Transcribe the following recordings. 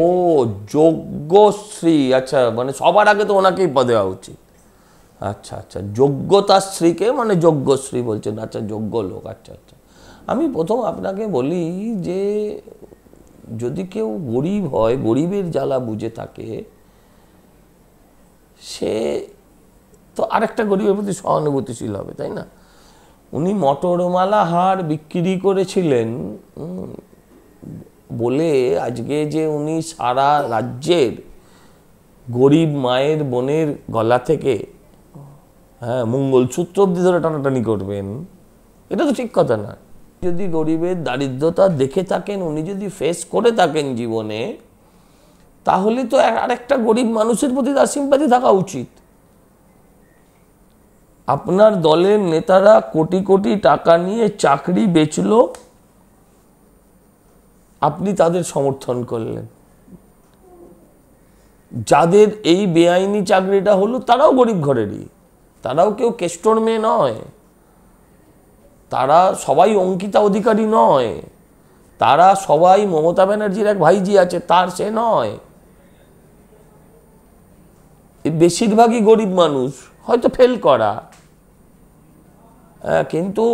ও যোগ্যশ্রী, আচ্ছা, মানে সবার আগে তো ওনাকেই পদে দেওয়া উচিত। আচ্ছা আচ্ছা, যোগ্যতার স্ত্রীকে মানে যোগ্যশ্রী বলছেন, আচ্ছা যোগ্য লোক, আচ্ছা আচ্ছা। আমি প্রথম আপনাকে বলি যে যদি কেউ গরিব হয়, গরিবের জ্বালা বুঝে থাকে, সে তো আরেকটা গরিবের প্রতি সহানুভূতিশীল হবে, তাই না? উনি মটরমালা হার বিক্রি করেছিলেন বলে আজকে যে উনি সারা রাজ্যের গরিব মায়ের বোনের গলা থেকে মঙ্গলসূত্র অব্দি ধরে টানাটানি করবেন, এটা তো ঠিক কথা না। যদি গরিবের দারিদ্রতা দেখে থাকেন, উনি যদি ফেস করে থাকেন জীবনে, তাহলে তো আরেকটা গরিব মানুষের প্রতি তার সিম্পাথি থাকা উচিত। আপনার দলের নেতারা কোটি কোটি টাকা নিয়ে চাকরি বেচল, আপনি তাদের সমর্থন করলেন। যাদের এই বেআইনি চাকরিটা হলো তারাও গরিব ঘরেরই, তারাও কেউ কেষ্টর মেয়ে নয়, তারা সবাই অঙ্কিতা অধিকারী নয়, তারা সবাই মমতা ব্যানার্জির এক ভাইজি আছে তার সে নয়। বেশিরভাগই গরিব মানুষ, হয়তো ফেল করা, কিন্তু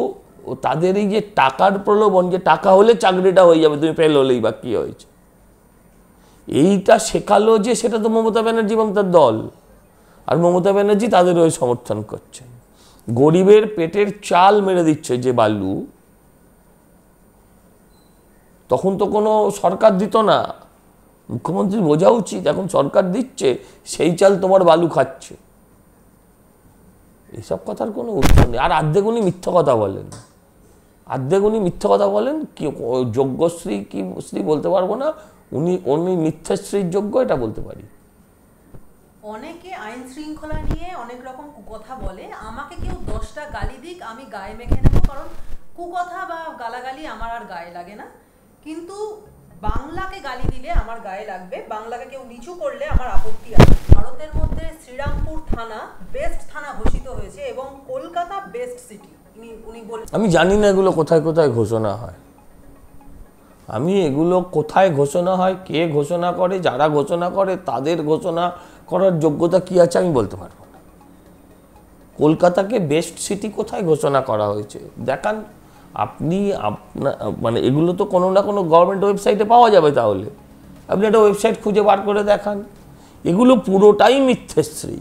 তাদের এই যে টাকার প্রলোভন, যে টাকা হলে চাকরিটা হয়ে যাবে, তুমি ফেল হলেই বা কি হয়েছে, এইটা শেখালো যে সেটা তো মমতা ব্যানার্জি এবং তার দল, আর মমতা ব্যানার্জি তাদের ওই সমর্থন করছে। গরিবের পেটের চাল মেরে দিচ্ছে যে বালু, তখন তো কোনো সরকার দিত না, মুখ্যমন্ত্রী বোঝা উচিত এখন সরকার দিচ্ছে, সেই চাল তোমার বালু খাচ্ছে। এইসব কথার কোনো উত্তর নেই। আর আর্ধেক উনি মিথ্যা কথা বলেন, আর্ধেক উনি মিথ্যা কথা বলেন। কি যোগ্যশ্রী কি শ্রী বলতে পারবো না, উনি মিথ্যাশ্রীর যোগ্য, এটা বলতে পারি। অনেকে আইন শৃঙ্খলা নিয়ে অনেক রকম কুকথা বলে, আমাকে কেউ 10টা গালি দিক আমি গায়ে মেখে নেব, কারণ কুকথা বা গালাগালি আমার আর গায়ে লাগে না। কিন্তু বাংলাকে গালি দিলে আমার গায়ে লাগবে, বাংলাকে কেউ নিচু করলে আমার আপত্তি আছে। ভারতের মধ্যে শ্রীরামপুর থানা বেস্ট থানা ঘোষিত হয়েছে এবং কলকাতা বেস্ট সিটি। উনি বলেন, আমি জানি না এগুলো কোথায় কোথায় ঘোষণা হয়, আমি এগুলো কোথায় ঘোষণা হয়, কে ঘোষণা করে, যারা ঘোষণা করে তাদের ঘোষণা করার যোগ্যতা কি আছে আমি বলতে পারবো না। কলকাতাকে বেস্ট সিটি কোথায় ঘোষণা করা হয়েছে দেখান আপনি। মানে এগুলো তো কোনো না কোনো গভর্নমেন্ট ওয়েবসাইটে পাওয়া যাবে, তাহলে আপনি একটা ওয়েবসাইট খুঁজে বার করে দেখান। এগুলো পুরোটাই মিথ্যেশ্রী।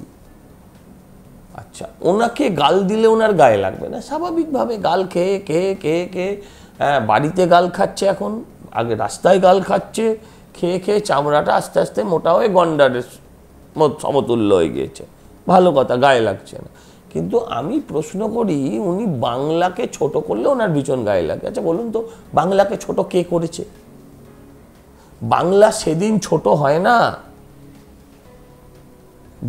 আচ্ছা, ওনাকে গাল দিলে ওনার গায়ে লাগবে না, স্বাভাবিকভাবে গাল খেয়ে খেয়ে খেয়ে খেয়ে, বাড়িতে গাল খাচ্ছে এখন, আগে রাস্তায় গাল খাচ্ছে, খেয়ে খেয়ে চামড়াটা আস্তে আস্তে মোটা হয়ে গন্ডারের সমতুল্য হয়ে গিয়েছে, ভালো কথা, গায়ে লাগছে না। কিন্তু আমি প্রশ্ন করি, উনি বাংলাকে ছোট করলে ওনার ভীষণ গায়ে লাগে। আচ্ছা বলুন তো, বাংলাকে ছোট কে করেছে? বাংলা সেদিন ছোট হয় না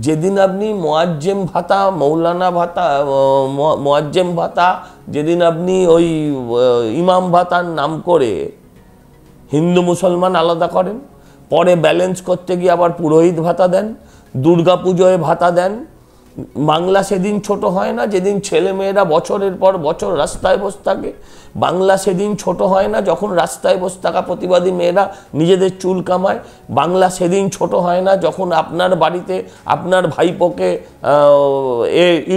যেদিন আপনি মোয়াজ্জেম ভাতা, মৌলানা ভাতা, মোয়াজ্জেম ভাতা, যেদিন আপনি ওই ইমাম ভাতার নাম করে হিন্দু মুসলমান আলাদা করেন, পরে ব্যালেন্স করতে গিয়ে আবার পুরোহিত ভাতা দেন, দুর্গা পুজোয় ভাতা দেন। বাংলা সেদিন ছোট হয় না যেদিন ছেলেমেয়েরা বছরের পর বছর রাস্তায় বসে থাকে। বাংলা সেদিন ছোট হয় না যখন রাস্তায় বসে থাকা প্রতিবাদী মেয়েরা নিজেদের চুল কামায়। বাংলা সেদিন ছোট হয় না যখন আপনার বাড়িতে আপনার ভাইপোকে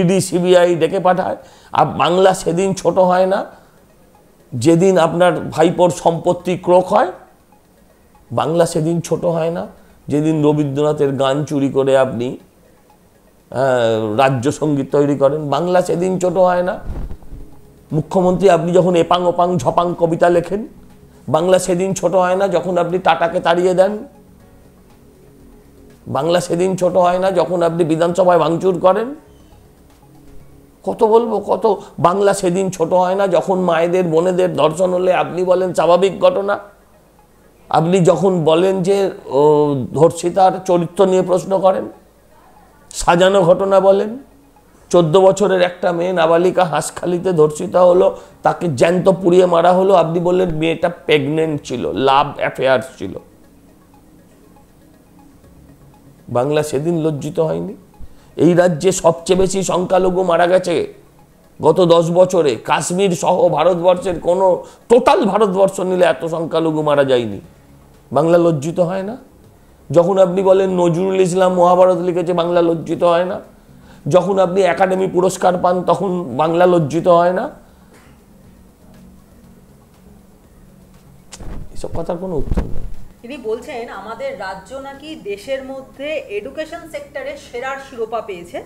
ইডি সিবিআই ডেকে পাঠায়। আর বাংলা সেদিন ছোট হয় না যেদিন আপনার ভাইপোর সম্পত্তি ক্রোক হয়। বাংলা সেদিন ছোট হয় না যেদিন রবীন্দ্রনাথের গান চুরি করে আপনি রাজ্য সঙ্গীত তৈরি করেন। বাংলা সেদিন ছোট হয় না মুখ্যমন্ত্রী আপনি যখন এপাং ওপাং ঝপাং কবিতা লেখেন। বাংলা সেদিন ছোট হয় না যখন আপনি টাটাকে তাড়িয়ে দেন। বাংলা সেদিন ছোট হয় না যখন আপনি বিধানসভায় ভাঙচুর করেন। কত বলবো, কত। বাংলা সেদিন ছোট হয় না যখন মায়েদের বোনেদের ধর্ষণ হলে আপনি বলেন স্বাভাবিক ঘটনা। আপনি যখন বলেন যে ধর্ষিতার চরিত্র নিয়ে প্রশ্ন করেন, সাজানো ঘটনা বলেন। 14 বছরের একটা মেয়ে নাবালিকা হাঁসখালিতে ধর্ষিতা হলো, তাকে জ্যান্ত পুড়িয়ে মারা হলো, আপনি বললেন মেয়েটা প্রেগনেন্ট ছিল, লাভ অ্যাফেয়ার ছিল। বাংলা সেদিন লজ্জিত হয়নি? এই রাজ্যে সবচেয়ে বেশি সংখ্যালঘু মারা গেছে গত 10 বছরে, কাশ্মীর সহ ভারতবর্ষের কোনো টোটাল ভারতবর্ষ নিলে এত সংখ্যালঘু মারা যায়নি। বাংলা লজ্জিত হয় না? যখন আপনি বলেন নজরুল ইসলাম মহাভারত লিখেছে, বাংলা লজ্জিত হয় না? যখন আপনি একাডেমি পুরস্কার পান তখন বাংলা লজ্জিত হয় না? এসব কথার কোনো উত্তর নেই। তিনি বলছেন আমাদের রাজ্য নাকি দেশের মধ্যে এডুকেশন সেক্টরে সেরার শিরোপা পেয়েছে,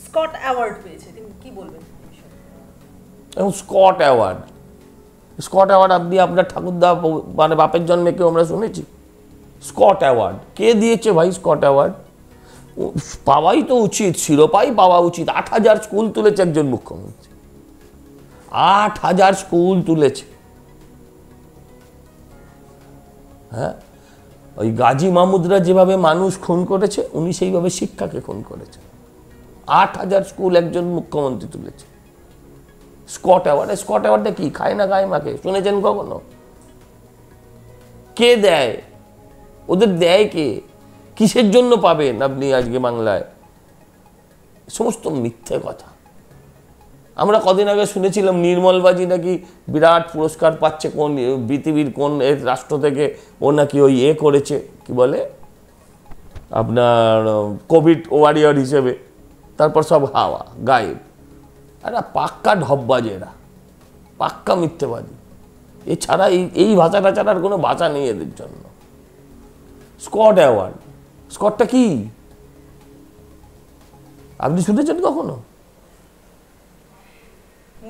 স্কট অ্যাওয়ার্ড পেয়েছে। তিনি কি বলবেন? এবং স্কট অ্যাওয়ার্ড আপনি আপনার ঠাকুরদা মানে বাপের জন্মে কেউ আমরা শুনেছি? স্কট অ্যাওয়ার্ড কে দিয়েছে ভাই? স্কট অ্যাওয়ার্ড পাওয়াই তো উচিত, শিরোপাই পাওয়া উচিত। 8,000 স্কুল তুলেছে একজন মুখ্যমন্ত্রী, 8,000 স্কুল তুলেছে। হ্যাঁ, ওই গাজী মাহমুদরা যেভাবে মানুষ খুন করেছে, উনি সেইভাবে শিক্ষাকে খুন করেছেন। 8,000 স্কুল একজন মুখ্যমন্ত্রী তুলেছে। স্কট অ্যাওয়ার্ডটা কি? খায় না গায়ে মাকে? শুনেছেন কখনো? কে দেয়? ওদের দেয় কে? কিসের জন্য পাবেন আপনি আজকে বাংলায়? সমস্ত মিথ্যে কথা। আমরা কদিন আগে শুনেছিলাম নির্মলবাজি নাকি বিরাট পুরস্কার পাচ্ছে কোন পৃথিবীর কোন রাষ্ট্র থেকে, ও নাকি ওই করেছে, কি বলে আপনার কোভিড ওয়ারিয়র হিসেবে। তারপর সব হাওয়া গায়েব। এরা পাক্কা ঢপবাজ, এরা পাক্কা মিথ্যেবাদী। এছাড়া এই ভাষাটা ছাড়ার কোনো ভাষা নেই এদের জন্য। স্কট অ্যাওয়ার্ড, স্কটটা কি আপনি শুনেছেন কখনো?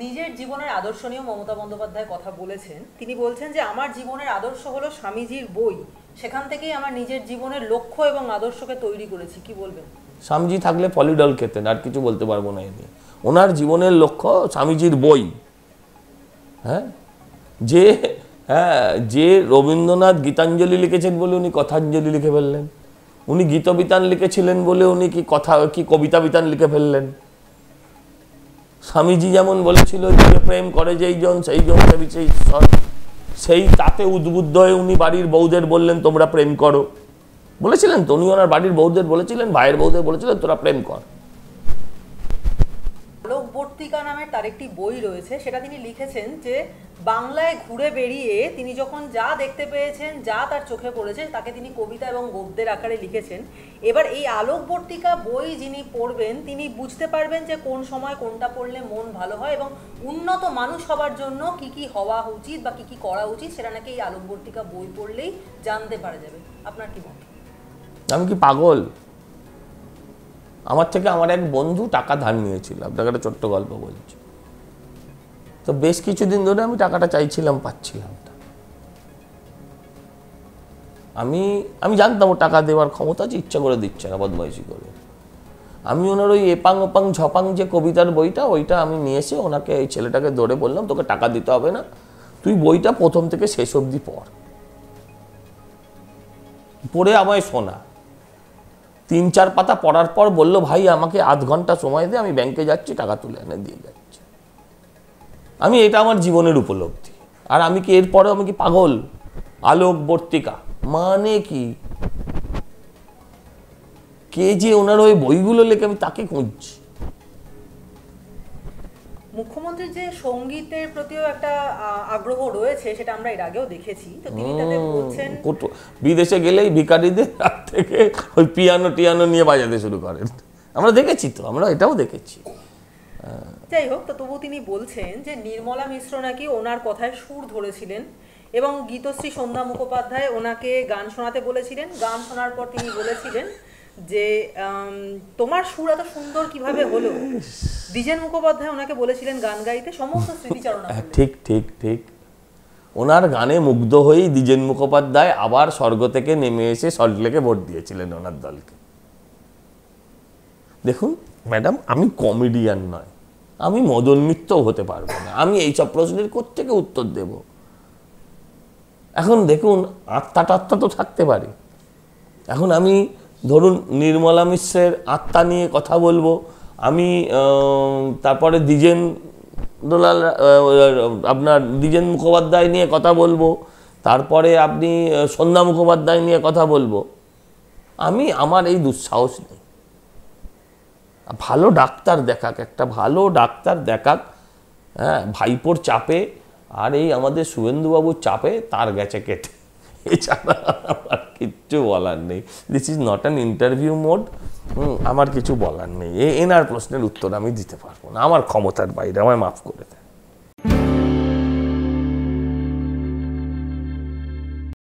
নিজের জীবনের আদর্শ নিয়ে মমতা বন্দ্যোপাধ্যায় কথা বলেছেন। তিনি বলছেন যে আমার জীবনের আদর্শ হলো স্বামীজির বই, সেখান থেকেই আমার নিজের জীবনের লক্ষ্য এবং আদর্শকে তৈরি করেছি। কি বলবেন? স্বামীজি থাকলে পলিডল খেতেন, আর কিছু বলতে পারবো না এ নিয়ে। ওনার জীবনের লক্ষ্য স্বামীজির বই। হ্যাঁ, যে রবীন্দ্রনাথ গীতাঞ্জলি লিখেছেন বলে উনি কথাঞ্জলি লিখে ফেললেন, উনি গীতবিতান লিখেছিলেন বলে উনি কি কবিতা বিতান লিখে ফেললেন। স্বামীজি যেমন বলেছিল যে প্রেম করে যেই জন সেই জন সেই ঈশ্বর, সেই তাতে উদ্বুদ্ধ হয়ে উনি বাড়ির বউদের বললেন তোমরা প্রেম করো। বলেছিলেন তো উনি, ওনার বাড়ির বউদের বলেছিলেন, ভাইয়ের বউদের বলেছিলেন তোরা প্রেম কর। আলোকবর্তিকা নামের তার একটি বই রয়েছে, সেটা তিনি লিখেছেন যে বাংলায় ঘুরে বেরিয়ে তিনি যখন যা দেখতে পেয়েছেন, যা তার চোখে পড়েছে, তাকে তিনি কবিতা এবং গদ্যের আকারে লিখেছেন। এবার এই আলোকবর্তিকা বই যিনি পড়বেন তিনি বুঝতে পারবেন যে কোন সময় কোনটা পড়লে মন ভালো হয় এবং উন্নত মানুষ হবার জন্য কি কি হওয়া উচিত বা কি কি করা উচিত, সেটা নাকি এই আলোকবর্তিকা বই পড়লেই জানতে পারা যাবে। আপনার কি মত? আমি কি পাগল? আমার থেকে আমার এক বন্ধু টাকা ধার নিয়েছিল, আপনাকে একটা ছোট্ট গল্প বলছি। তো বেশ কিছুদিন ধরে আমি টাকাটা চাইছিলাম, পাচ্ছিলাম না। আমি জানতাম ও টাকা দেওয়ার ক্ষমতা আছে, ইচ্ছা করে দিচ্ছে না, বদমাইশি করে। আমি ওনার ওই এপাং ওপাং ঝপাং যে কবিতার বইটা, ওইটা আমি নিয়ে এসে ওনাকে, এই ছেলেটাকে ধরে বললাম তোকে টাকা দিতে হবে না, তুই বইটা প্রথম থেকে শেষ অবধি পড়ে আমায় শোনা। 3-4 পাতা পড়ার পর বলল ভাই আমাকে আধ ঘন্টা সময় দে, আমি ব্যাংকে যাচ্ছি, টাকা তুলে এনে দিয়ে যাচ্ছি। এটা আমার জীবনের উপলব্ধি। আর আমি কি এরপরে আমি কি পাগল? আলোকবর্তিকা মানে কি? কে যে ওনার ওই বইগুলো লেখে আমি তাকে খুঁজছি। মুখ্যমন্ত্রীর যে সঙ্গীতের প্রতিও একটা আগ্রহ রয়েছে, সেটা আমরা এর আগেও দেখেছি। তো তিনি তাদের বলছেন বিদেশে গেলেই ভিখারিদের হাত থেকে ওই পিয়ানো নিয়ে বাজাতে শুরু করেন। আমরা দেখেছি তো, আমরা এটাও দেখেছি। যাই হোক, তো তবু তিনি বলছেন যে নির্মলা মিশ্র নাকি ওনার কথায় সুর ধরেছিলেন এবং গীতশ্রী সন্ধ্যা মুখোপাধ্যায় ওনাকে গান শোনাতে বলেছিলেন। গান শোনার পর তিনি বলেছিলেন যে তোমার সুর এত সুন্দর কিভাবে হলো। দ্বিজেন মুখোপাধ্যায় ওনাকে বলেছিলেন গান গাইতে, সমস্ত স্মৃতিচারণা। ঠিক ওনার গানে মুগ্ধ হয়েই দ্বিজেন মুখোপাধ্যায় আবার স্বর্গ থেকে নেমে এসে সল্টলেকে ভোট দিয়েছিলেন ওনার দলকে। দেখুন ম্যাডাম, আমি কমেডিয়ান নয়, আমি মদন মিত্রও হতে পারবো না। আমি এইসব প্রশ্নের কোত্থেকে উত্তর দেব? এখন দেখুন, আত্মা তো থাকতে পারে। এখন আমি ধরুন নির্মলা মিশ্রের আত্মা নিয়ে কথা বলবো, আমি তারপরে আপনার দ্বিজেন মুখোপাধ্যায় নিয়ে কথা বলবো, তারপরে আপনি সন্ধ্যা মুখোপাধ্যায় নিয়ে কথা বলবো। আমার এই দুঃসাহস নেই। ভালো ডাক্তার দেখাক, একটা ভালো ডাক্তার দেখাক। হ্যাঁ, ভাইপোর চাপে আর এই আমাদের শুভেন্দুবাবুর চাপে তার গেছে কেটে, এছাড়া আমার কিচ্ছু বলার নেই। This is not an interview mode. আমার কিছু বলার নেই। এনার প্রশ্নের উত্তর আমি দিতে পারবো না, আমার ক্ষমতার বাইরে, আমায় মাফ করে দেয়।